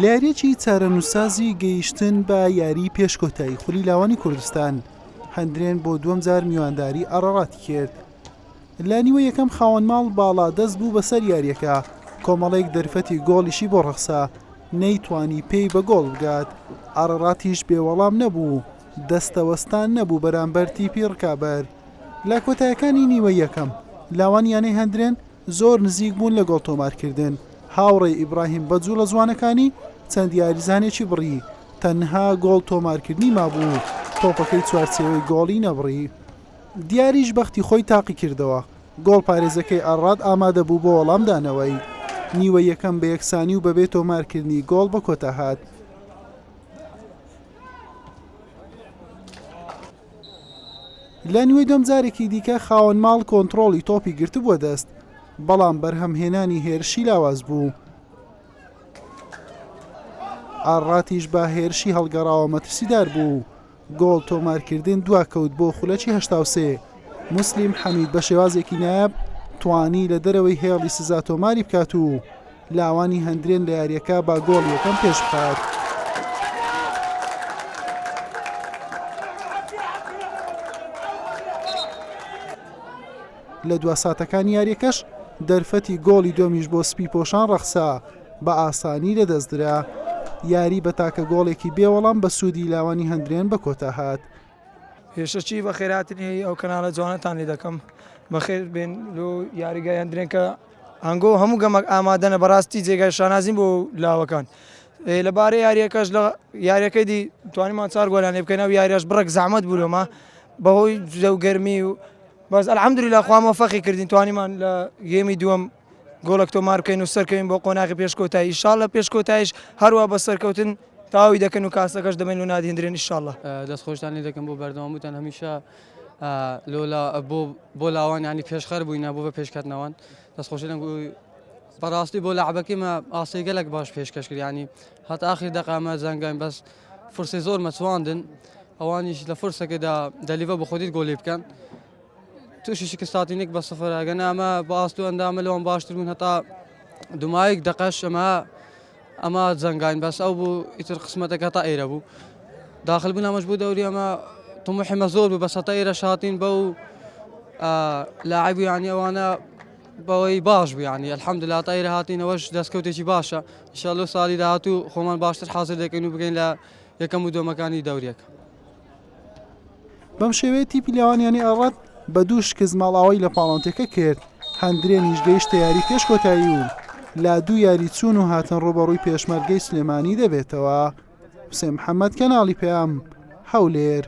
لارێکی چارەنووسازی گەیشتن بە یاری پێشکۆتایی خولی لاوانی کوردستان هەندرێن بۆ دووەم جار میوانداری ئەڕەڕاتی کرد. لە نیوە یەکەم خاوەن ماڵ باڵا دەست بوو بەسەر یاریەکە، کۆمەڵێک دەرفەتی گۆڵیشی بۆ ڕەخسا، نەیتوانی پێی بە گۆڵ بگات. ئەڕەڕاتیش بێوەڵام نەبوو، دەستەوەستان نەبوو بەرامبەر تیپی ڕکابەر. لە کۆتایەکانی نیوە یەکەم لاوانیانەی هەندرێن زۆر نزیک بوون لە گۆڵ تۆمارکردن. هاوڕێی ئیبراهیم بەجوو لە جوانەکانی چەند یاریزانێکی بڕی، تەنها گۆڵ تۆمارکردنی مابوو، تۆپەکەی چوارچێوەی گۆڵی نەبڕی. دیاریش بەختی خۆی تاقی کردەوە، گۆڵ پارێزەکەی ئەڕاد ئامادە بوو بۆ وەڵامدانەوەی. نیوە یەکەم بە یەکسانی و بەبێ تۆمارکردنی گۆڵ بە کۆتا هات. لە نیوەی دوم جارێکی دیکە خاوەن ماڵ کۆنتڕۆڵی تۆپی گرت بووە دەست، بەڵام بەرهەمهێنانی هێرشی لاواز بوو. ئاڕاتیش بە هێرشی هەڵگەڕاوە مەترسیدار بوو. گۆڵ تۆمارکردن دواکەوت بۆ خولەکی 83. موسلیم حەمید بە شێوازێکی نایاب توانی لە دەرەوەی هێڵی سزا تۆماری بکات و لاوانی هەندرێن لە یاریەکە با گۆڵ یەکەم پێش بخات. لە دوا ساتەکانی یاریەکەش دەرفەتی گۆڵی دۆمیش بۆ سپی پۆشان ڕەخسا، بە ئاسانی لەدەستدرا. یاری بە تاکە گۆڵێکی بێوەڵام بە سوودی لاوانی هەندرێن بە کۆتا هات. هێشتەچی بە خێراتنی ئەو کەناڵە جوانەتان لێ دەکەم، بەخێر بێن لۆ یاریگای هەندرێن کە هەنگۆ هەموو گەمەک ئامادەنە بەڕاستی جێگای شانازیم بۆ لاوەکان. لەبارەی یاریەکەش لە یاریەکەی دی توانیمان چار گۆلان لێ بکەینەوە، یاریەش بڕێک زەحمەت بوو لۆمە بەهۆی زەوگەرمی و بەس ئەلحەمدولیلا خوا مۆفەقی کردین، توانیمان لە گێمی دووەم گۆڵێک تۆمار بکەین و سەرکەوین بۆ قۆناغی پێشکۆتایی. ئینشاڵڵا پێشکۆتاییش هەروە بە سەرکەوتن تاوی دەکەن و کاسەکەش دەمێن و نادی هەندرێن ئینشاڵڵا. دەستخۆشتان لێ دەکەم بۆ بەردەوامبووتان هەمیشە بۆ لاوان ینی پێشخەر بووینە بۆ بە پێشکەتنەوەن. دەستخۆشی بەڕاستی بۆ لاعبەکەیمە ئاستی گەلێک باش پێشکەش کرد، ینی هەتا ئاخر دەقامە زەنگاین بەس فرسی زۆر مەچواندن، ئەوانیش لە فرسەکەدا دەلیڤە بە خۆدیت گۆڵی بکەن. تووشی شکستاتینێک بە سفر ئەگەنە ئەمە باست و ئەندامە لەوان باشتر بوون، هەتا دومایەک دەقەش ئەمە زەنگاین بەس ئەو بوو ئیتر قسمەتەکە تا ئێرە بوو. داخل بوون ئەمەش بوو دەوری ئەمە طموحمە زۆر بوو، بەس هەتا ئێرە شاتین بەو لاعبی ینی ئەوانە بەوەی باش بوو، ینی ئەلحەمدولیلا هەتا ئێرە هاتینەوەش دەستکەوتێکی باشە. ئینشاڵڵا ساڵی داهاتوو خۆمان باشتر حازر دەکەین و بگەین لە یەکەم و دووەمەکانی دەوریەکە. بەم شێوەیە تیپی لاوانیانی ئەڕەت بە دوو شکست ماڵاوی لە پاڵۆنتەکە کرد. هەندرێنیش گەیشتە یاری پێشکۆتایی و لا دوو یاری چوون و هاتن ڕوبەڕووی پێشمەرگەی سلێمانی دەبێتەوە. حوسێن محەممەد، کەناڵی پێام، هەولێر.